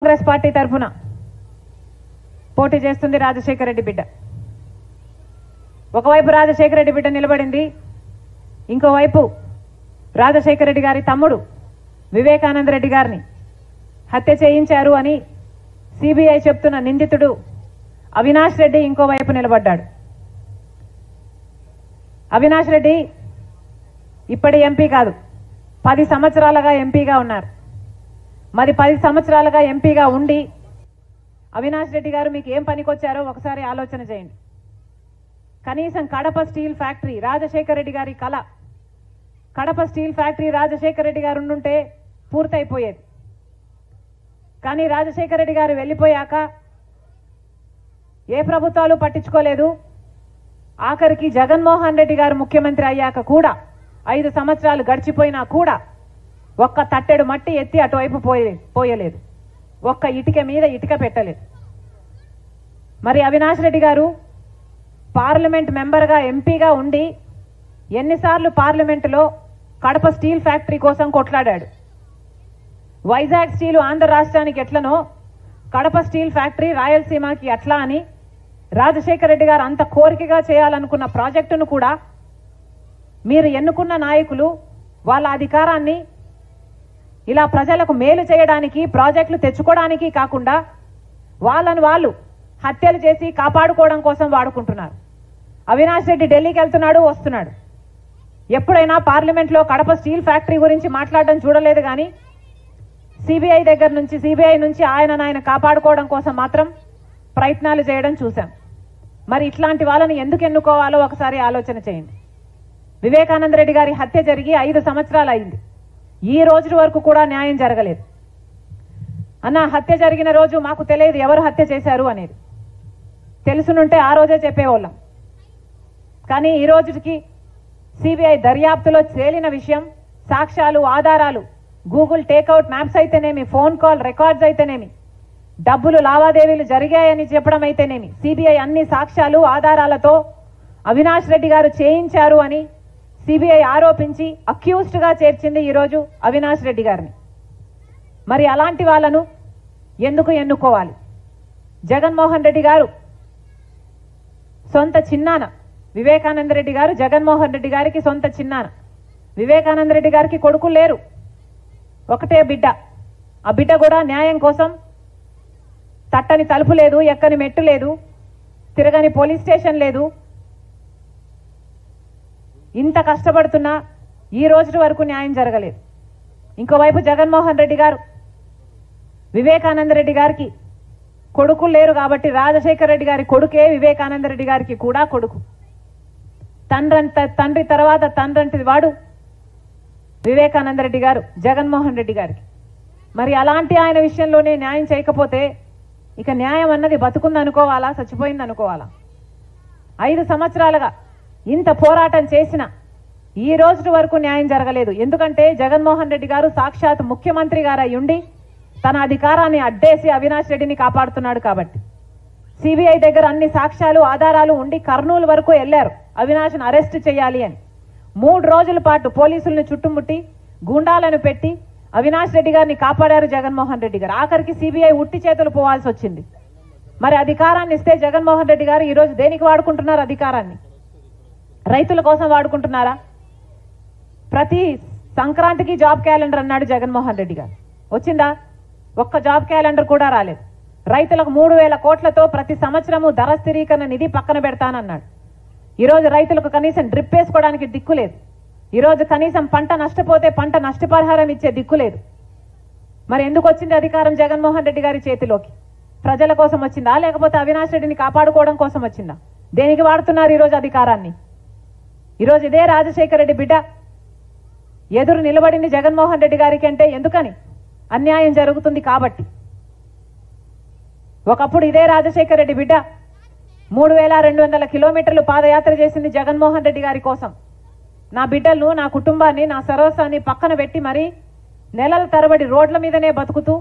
Congress party తరఫున పోటీ చేస్తుంది రాజశేఖర రెడ్డి బిడ్డ. ఒకవైపు రాజశేఖర రెడ్డి బిడ్డ నిలబడింది, ఇంకోవైపు రాజశేఖర రెడ్డి గారి తమ్ముడు వివేకానంద రెడ్డి గారిని హత్య చేయించారు అని సిబిఐ చెప్తున్న నిందితుడు అవినాష్ రెడ్డి ఇంకోవైపు నిలబడ్డాడు. అవినాష్ రెడ్డి ఇప్పటి ఎంపీ కాదు, 10 సంవత్సరాలుగా ఎంపీగా ఉన్నారు. మరి 10 సంవత్సరాలుగా ఎంపీగా ఉండి అవినాష్ రెడ్డి గారు మీకు ఏం పనికొచ్చారో ఒకసారి ఆలోచన చేయండి. కనీసం కడప స్టీల్ ఫ్యాక్టరీ రాజశేఖర రెడ్డి గారి కళ, కడప స్టీల్ ఫ్యాక్టరీ రాజశేఖర రెడ్డి గారు ఉండుంటే పూర్తయిపోయేది. కానీ రాజశేఖర రెడ్డి గారు వెళ్ళిపోయాక ఏ ప్రభుత్వాలు పట్టించుకోలేదు. ఆఖరికి జగన్మోహన్ రెడ్డి గారు ముఖ్యమంత్రి అయ్యాక కూడా 5 సంవత్సరాలు గడిచిపోయినా కూడా ఒక్క తట్టెడు మట్టి ఎత్తి అటువైపు పోయలేదు, ఒక్క ఇటుక మీద ఇటుక పెట్టలేదు. మరి అవినాష్ రెడ్డి గారు పార్లమెంట్ మెంబర్గా ఎంపీగా ఉండి ఎన్నిసార్లు పార్లమెంటులో కడప స్టీల్ ఫ్యాక్టరీ కోసం కొట్లాడాడు. వైజాగ్ స్టీల్ ఆంధ్ర రాష్ట్రానికి ఎట్లనో కడప స్టీల్ ఫ్యాక్టరీ రాయలసీమకి అట్లా అని రాజశేఖర రెడ్డి గారు అంత కోరికగా చేయాలనుకున్న ప్రాజెక్టును కూడా మీరు ఎన్నుకున్న నాయకులు వాళ్ళ అధికారాన్ని ఇలా ప్రజలకు మేలు చేయడానికి, ప్రాజెక్టులు తెచ్చుకోవడానికి కాకుండా వాళ్ళను వాళ్ళు హత్యలు చేసి కాపాడుకోవడం కోసం వాడుకుంటున్నారు. అవినాష్ రెడ్డి ఢిల్లీకి వెళ్తున్నాడు, వస్తున్నాడు. ఎప్పుడైనా పార్లమెంట్లో కడప స్టీల్ ఫ్యాక్టరీ గురించి మాట్లాడడం చూడలేదు. కానీ సిబిఐ నుంచి ఆయన కాపాడుకోవడం కోసం మాత్రం ప్రయత్నాలు చేయడం చూశాం. మరి ఇట్లాంటి వాళ్ళని ఎందుకు ఎన్నుకోవాలో ఒకసారి ఆలోచన చేయండి. వివేకానంద రెడ్డి గారి హత్య జరిగి 5 సంవత్సరాలు అయింది, ఈ రోజు వరకు కూడా న్యాయం జరగలేదు. అన్న, హత్య జరిగిన రోజు మాకు తెలియదు ఎవరు హత్య చేశారు అనేది. తెలుసునుంటే ఆ రోజే చెప్పేవాళ్ళం. కానీ ఈ రోజుకి సిబిఐ దర్యాప్తులో తేలిన విషయం, సాక్ష్యాలు, ఆధారాలు, గూగుల్ టేక్అవుట్ మ్యాప్స్ అయితేనేమి, ఫోన్ కాల్ రికార్డ్స్ అయితేనేమి, డబ్బులు లావాదేవీలు జరిగాయని చెప్పడం అయితేనేమి, సిబిఐ అన్ని సాక్ష్యాలు ఆధారాలతో అవినాష్ రెడ్డి గారు చేయించారు అని సిబిఐ ఆరోపించి అక్యూజ్డ్గా చేర్చింది ఈరోజు అవినాష్ రెడ్డి గారిని. మరి అలాంటి వాళ్ళను ఎందుకు ఎన్నుకోవాలి? జగన్మోహన్ రెడ్డి గారు సొంత చిన్నాన, వివేకానంద రెడ్డి గారు జగన్మోహన్ రెడ్డి గారికి సొంత చిన్నాన. వివేకానంద రెడ్డి గారికి కొడుకులు లేరు, ఒకటే బిడ్డ. ఆ బిడ్డ కూడా న్యాయం కోసం తట్టని తలుపు లేదు, ఎక్కని మెట్టు లేదు, తిరగని పోలీస్ స్టేషన్ లేదు. ఇంత కష్టపడుతున్నా ఈ రోజు వరకు న్యాయం జరగలేదు. ఇంకోవైపు జగన్మోహన్ రెడ్డి గారు వివేకానంద రెడ్డి గారికి కొడుకులు లేరు కాబట్టి రాజశేఖర రెడ్డి గారి కొడుకే వివేకానంద రెడ్డి గారికి కూడా కొడుకు. తండ్రి తర్వాత తండ్రి వాడు వివేకానంద రెడ్డి గారు జగన్మోహన్ రెడ్డి గారికి. మరి అలాంటి ఆయన విషయంలోనే న్యాయం చేయకపోతే ఇక న్యాయం అన్నది బతుకుంది అనుకోవాలా, చచ్చిపోయింది అనుకోవాలా? 5 సంవత్సరాలుగా ఇంత పోరాటం చేసిన ఈ రోజు వరకు న్యాయం జరగలేదు. ఎందుకంటే జగన్మోహన్ రెడ్డి గారు సాక్షాత్ ముఖ్యమంత్రి గారు అయ్యుండి తన అధికారాన్ని అడ్డేసి అవినాష్ రెడ్డిని కాపాడుతున్నాడు కాబట్టి. సిబిఐ దగ్గర అన్ని సాక్ష్యాలు ఆధారాలు ఉండి కర్నూలు వరకు వెళ్లారు అవినాష్ను అరెస్ట్ చేయాలి అని. 3 రోజుల పాటు పోలీసులను చుట్టుముట్టి గూండాలను పెట్టి అవినాష్ రెడ్డి గారిని కాపాడారు జగన్మోహన్ రెడ్డి గారు. ఆఖరికి సిబిఐ ఉట్టి చేతులు పోవాల్సి వచ్చింది. మరి అధికారాన్ని ఇస్తే జగన్మోహన్ రెడ్డి గారు ఈరోజు దేనికి వాడుకుంటున్నారు అధికారాన్ని? రైతుల కోసం వాడుకుంటున్నారా? ప్రతి సంక్రాంతికి జాబ్ క్యాలెండర్ అన్నాడు జగన్మోహన్ రెడ్డి గారు, వచ్చిందా? ఒక్క జాబ్ క్యాలెండర్ కూడా రాలేదు. రైతులకు 3,000 కోట్లతో ప్రతి సంవత్సరము ధర స్థిరీకరణ నిధి పక్కన పెడతానన్నాడు. ఈరోజు రైతులకు కనీసం డ్రిప్ వేసుకోవడానికి దిక్కు లేదు. ఈరోజు కనీసం పంట నష్టపోతే పంట నష్టపరిహారం ఇచ్చే దిక్కు లేదు. మరి ఎందుకు వచ్చింది అధికారం జగన్మోహన్ రెడ్డి గారి చేతిలోకి? ప్రజల కోసం వచ్చిందా, లేకపోతే అవినాష్ రెడ్డిని కాపాడుకోవడం కోసం వచ్చిందా? దేనికి వాడుతున్నారు ఈరోజు అధికారాన్ని? ఈరోజు ఇదే రాజశేఖర రెడ్డి బిడ్డ ఎదురు నిలబడింది జగన్మోహన్ రెడ్డి గారికి అంటే ఎందుకని? అన్యాయం జరుగుతుంది కాబట్టి. ఒకప్పుడు ఇదే రాజశేఖర రెడ్డి బిడ్డ 3,200 కిలోమీటర్లు పాదయాత్ర చేసింది జగన్మోహన్ రెడ్డి గారి కోసం. నా బిడ్డలను, నా కుటుంబాన్ని, నా సర్వస్వాన్ని పక్కన పెట్టి మరి నెలల తరబడి రోడ్ల మీదనే బతుకుతూ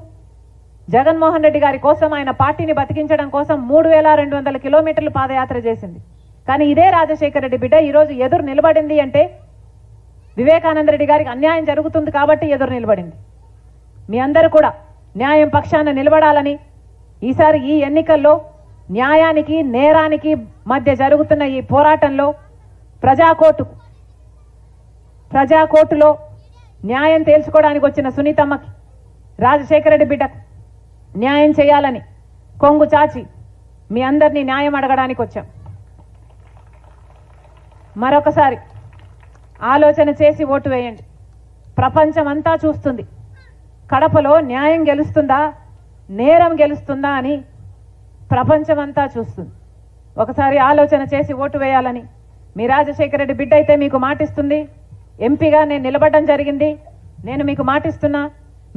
జగన్మోహన్ రెడ్డి గారి కోసం, ఆయన పార్టీని బతికించడం కోసం 3,200 కిలోమీటర్లు పాదయాత్ర చేసింది. కానీ ఇదే రాజశేఖర రెడ్డి బిడ్డ ఈరోజు ఎదురు నిలబడింది అంటే వివేకానంద రెడ్డి గారికి అన్యాయం జరుగుతుంది కాబట్టి ఎదురు నిలబడింది. మీ అందరూ కూడా న్యాయం పక్షాన నిలబడాలని ఈసారి ఈ ఎన్నికల్లో న్యాయానికి నేరానికి మధ్య జరుగుతున్న ఈ పోరాటంలో ప్రజాకోర్టులో న్యాయం తేల్చుకోవడానికి వచ్చిన సునీతమ్మకి రాజశేఖర రెడ్డి బిడ్డకు న్యాయం చేయాలని కొంగు చాచి మీ అందరినీ న్యాయం అడగడానికి వచ్చాం. మరొకసారి ఆలోచన చేసి ఓటు వేయండి. ప్రపంచం అంతా చూస్తుంది కడపలో న్యాయం గెలుస్తుందా నేరం గెలుస్తుందా అని ప్రపంచం అంతా చూస్తుంది. ఒకసారి ఆలోచన చేసి ఓటు వేయాలని మీ రాజశేఖర రెడ్డి బిడ్డ అయితే మీకు మాటిస్తుంది. ఎంపీగా నేను నిలబడడం జరిగింది. నేను మీకు మాటిస్తున్నా,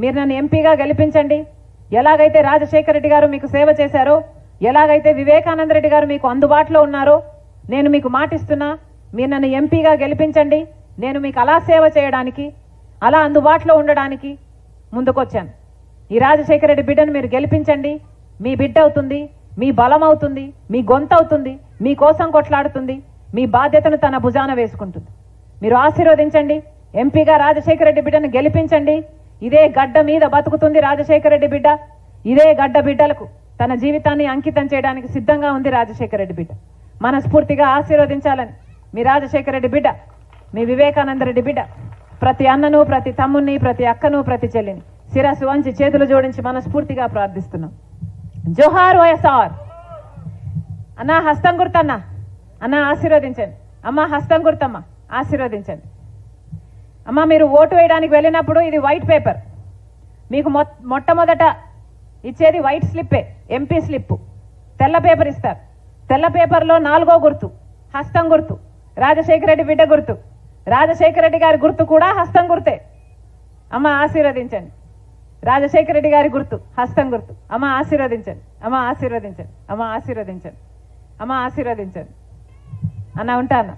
మీరు నన్ను ఎంపీగా గెలిపించండి. ఎలాగైతే రాజశేఖర రెడ్డి గారు మీకు సేవ చేశారో, ఎలాగైతే వివేకానంద రెడ్డి గారు మీకు అందుబాటులో ఉన్నారో, నేను మీకు మాటిస్తున్నా, మీరు నన్ను ఎంపీగా గెలిపించండి. నేను మీకు అలా సేవ చేయడానికి, అలా అందుబాటులో ఉండడానికి ముందుకొచ్చాను. ఈ రాజశేఖర రెడ్డి బిడ్డను మీరు గెలిపించండి. మీ బిడ్డ అవుతుంది, మీ బలం అవుతుంది, మీ గొంతు అవుతుంది, మీ కోసం కొట్లాడుతుంది, మీ బాధ్యతను తన భుజాన వేసుకుంటుంది. మీరు ఆశీర్వదించండి. ఎంపీగా రాజశేఖర రెడ్డి బిడ్డను గెలిపించండి. ఇదే గడ్డ మీద బతుకుతుంది రాజశేఖర రెడ్డి బిడ్డ. ఇదే గడ్డ బిడ్డలకు తన జీవితాన్ని అంకితం చేయడానికి సిద్ధంగా ఉంది రాజశేఖర రెడ్డి బిడ్డ. మనస్ఫూర్తిగా ఆశీర్వదించాలని మీ రాజశేఖర రెడ్డి బిడ్డ, మీ వివేకానంద రెడ్డి బిడ్డ ప్రతి అన్నను, ప్రతి తమ్ముని, ప్రతి అక్కను, ప్రతి చెల్లిని శిరస్సు వంచి చేతులు జోడించి మనస్ఫూర్తిగా ప్రార్థిస్తున్నాం. జోహార్ వైఎస్ఆర్. అన్నా హస్తం గుర్తన్నా, అన్నా ఆశీర్వదించండి. అమ్మ హస్తం గుర్తమ్మ ఆశీర్వదించండి. అమ్మ మీరు ఓటు వేయడానికి వెళ్ళినప్పుడు ఇది వైట్ పేపర్. మీకు మొట్టమొదట ఇచ్చేది వైట్ స్లిప్పే, ఎంపీ స్లిప్. తెల్ల పేపర్ ఇస్తారు. తెల్ల పేపర్లో 4వ గుర్తు హస్తం గుర్తు, రాజశేఖర రెడ్డి బిడ్డ గుర్తు. రాజశేఖర రెడ్డి గారి గుర్తు కూడా హస్తం గుర్తే. అమ్మ ఆశీర్వదించండి. రాజశేఖర రెడ్డి గారి గుర్తు హస్తం గుర్తు. అమ్మ ఆశీర్వదించండి. అమ్మ ఆశీర్వదించండి. అమ్మ ఆశీర్వదించండి. అమ్మ ఆశీర్వదించండి. అన్న ఉంటాను.